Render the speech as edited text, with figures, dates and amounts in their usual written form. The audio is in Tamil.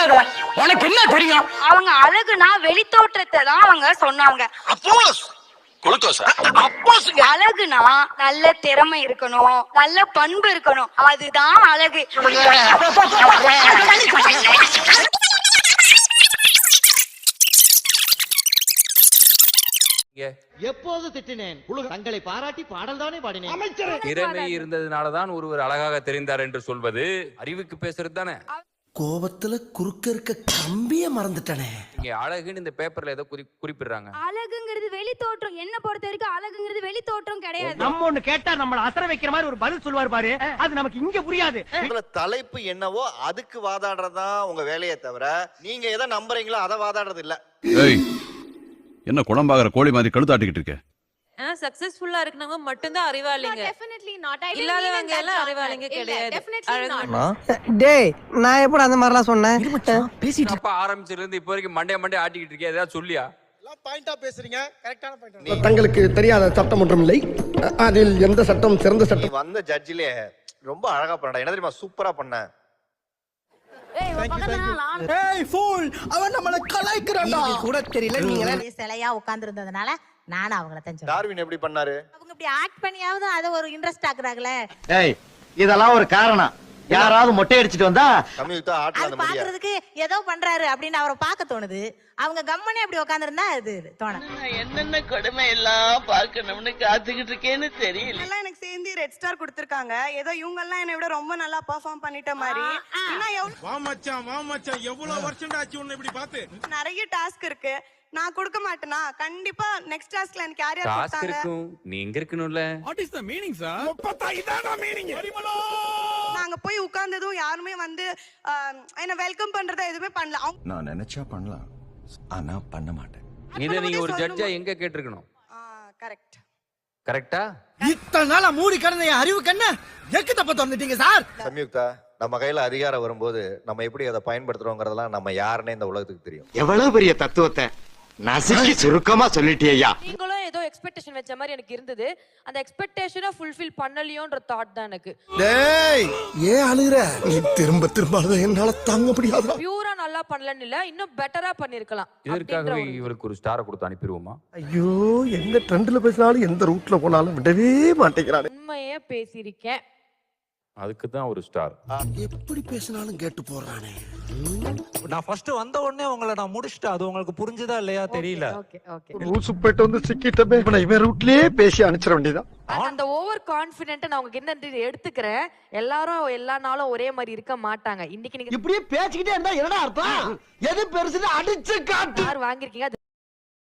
பேசாத, உனக்கு என்ன தெரியும்? அவங்க அழகுனா வெளித்தோற்றத்தை தான் அவங்க சொன்னாங்க. அழகுனா நல்ல திறமை இருக்கணும், நல்ல பண்பு இருக்கணும், அதுதான் அழகு. எப்போது திட்டினேன்? தங்களை பாராட்டி பாடல் தானே பாடினேன். திறமை இருந்ததுனாலதான் ஒருவர் அழகாக தெரிந்தார் என்று சொல்வது அறிவுக்கு பேசுறது தானே. கோபத்துல குறுக்க இருக்க கம்பிய மறந்துட்டனே. இங்க அழகுன்னு இந்த பேப்பர்ல ஏதோ குறிப்பிடுறாங்க. அழகுங்கிறது வெளி தோற்றம். என்ன பொறுத்த வரைக்கும் அழகுங்கிறது வெளி தோற்றம் கிடையாது. நம்ம ஒண்ணு கேட்டா நம்மள அசர வைக்கிற மாதிரி ஒரு பதில் சொல்வார் பாரு, அது நமக்கு இங்க புரியாது. தலைப்பு என்னவோ அதுக்கு வாதாடுறதுதான் உங்க வேலையை தவிர நீங்க எதை நம்புறீங்களோ அதை வாதாடுறது இல்ல. என்ன குழம்பாகிற கோழி மாதிரி கழுத்தாட்டிக்கிட்டு இருக்க? சக்சஸ்ஃபுல்லா இருக்கவங்க மட்டும்தான் அறிவாளிங்க, இல்லாதவங்க எல்லாம் அறிவாளிங்க கிடையாது. டேய் நான் எப்ப அந்த மாதிரிலாம் சொன்னேன்? பேசிட்டு அப்ப ஆரம்பிச்சதுல இருந்து இப்போ வரைக்கும் மண்டே ஆட்டிக்கிட்டு இருக்கே, ஏதாவது சொல்லியா? பாயிண்டா பேசுறீங்க, கரெக்டான பாயிண்ட். தங்களுக்கு தெரியாத சட்டம் ஒன்றும் இல்லை, அதில் எந்த சட்டம் சிறந்த சட்டம். வந்த ஜட்ஜிலே ரொம்ப அழகா பண்ணடா. என்ன தெரியுமா, சூப்பரா பண்ண. அவன் நம்மள கலாய்க்கிறான்டா. கூட தெரியல, நீங்க சிலையா உட்கார்ந்து இருந்ததுனால நானும் அவங்கள தான் சொல்றேன். டார்வின் எப்படி பண்ணாரு? அவங்க இப்படி ஆக்ட் பண்ணியாவது அதை ஒரு இன்ட்ரெஸ்ட் ஆக்குறாங்களே. ஏய் இதெல்லாம் ஒரு காரணம். யாராவது மொட்டை அடிச்சிட்டு வந்தா கம்யூனிட்டா ஆட்ல அந்த முடியா பாக்குறதுக்கு ஏதோ பண்றாரு அப்படின்னு அவரை பார்க்க தோணுது. அவங்க கம்மனே அப்படி உட்கார்ந்து இருந்தா அது தோணும். என்னென்ன கொடுமை எல்லாம் பார்க்கணும்னு காத்துக்கிட்டு இருக்கேன்னு தெரியல. எல்லாம் எனக்கு சேர்ந்து ரெட் ஸ்டார் கொடுத்திருக்காங்க. ஏதோ இவங்க எல்லாம் என்னை விட ரொம்ப நல்லா பெர்ஃபார்ம் பண்ணிட்ட மாதிரி. எவ்வளவு வருஷம் ஆச்சு உன்னை இப்படி பார்த்து? நிறைய டாஸ்க் இருக்கு, நான் கொடுக்க மாட்டேனா? கண்டிப்பா நெக்ஸ்ட் டாஸ்க்ல எனக்கு யார் யார் டாஸ்க் கொடுத்தாங்க? இருக்கும், நீ எங்க இருக்கணும்ல. What is the meaning sir? 35 இதானா மீனிங்? நாங்க போய் உட்கார்ந்ததும் யாருமே வந்து என்ன வெல்கம் பண்றதா எதுவுமே பண்ணல. நான் நினைச்சா பண்ணலாம், ஆனா பண்ண மாட்டேன். இத நீங்க ஒரு ஜட்ஜா எங்க கேட்டிருக்கணும்? கரெக்ட். கரெக்டா? இத்தனை நாளா மூடி கிடந்த என் அறிவு கண்ண எக்கு தப்ப திறந்துட்டீங்க சார். சம்யுக்தா, நம்ம கையில அதிகாரம் வரும்போது நம்ம எப்படி அதை பயன்படுத்துறோங்கிறதெல்லாம் நம்ம யாருன்னே இந்த உலகத்துக்கு தெரியும். எவ்வளவு பெரிய தத்துவத்தை நசுக்கி சுருக்கமா சொல்லிட்டியா? நீங்களும் ஏதோ எக்ஸ்பெக்டேஷன் வச்ச மாதிரி எனக்கு இருந்தது. அந்த எக்ஸ்பெக்டேஷனை ஃபுல்ஃபில் பண்ணலையோன்ற தாட் தான் எனக்கு. டேய் ஏன் அழுகுற? நீ திரும்ப திரும்ப அழுத என்னால தாங்க முடியாது. பியூரா நல்லா பண்ணலன்னு இல்ல, இன்னும் பெட்டரா பண்ணிருக்கலாம். இதற்காகவே இவருக்கு ஒரு ஸ்டாரை கொடுத்து அனுப்பிடுவோமா? ஐயோ எந்த ட்ரெண்ட்ல பேசினாலும் எந்த ரூட்ல போனாலும் விடவே மாட்டேங்கிறானே. உண்மையே பேசியிருக்கேன், அதுக்கு தான் ஒரு ஸ்டார். எப்படி பேசினாலும் கேட்டு போறானே. நான் ஃபர்ஸ்ட் வந்த உடனே உங்களை நான் முடிச்சிட்டேன், அது உங்களுக்கு புரிஞ்சதா இல்லையா தெரியல. Okay okay. ரூல்ஸ் போயிட்டு வந்து சிக்கிட்டமே. இவன் ரூட்லயே பேசி அனுப்பிச்சிட வேண்டியதான். அந்த ஓவர் கான்ஃபிடென்ட் நான் உங்களுக்கு என்ன எடுத்துக்கிறேன். எல்லாரும் எல்லா நாளும் ஒரே மாதிரி இருக்க மாட்டாங்க. இன்னைக்கு நீங்க இப்படியே பேசிக்கிட்டே இருந்தா என்னடா அர்த்தம்? எது பெருசுன்னு அடிச்சு காட்டு. யார் வாங்கிருக்கீங்க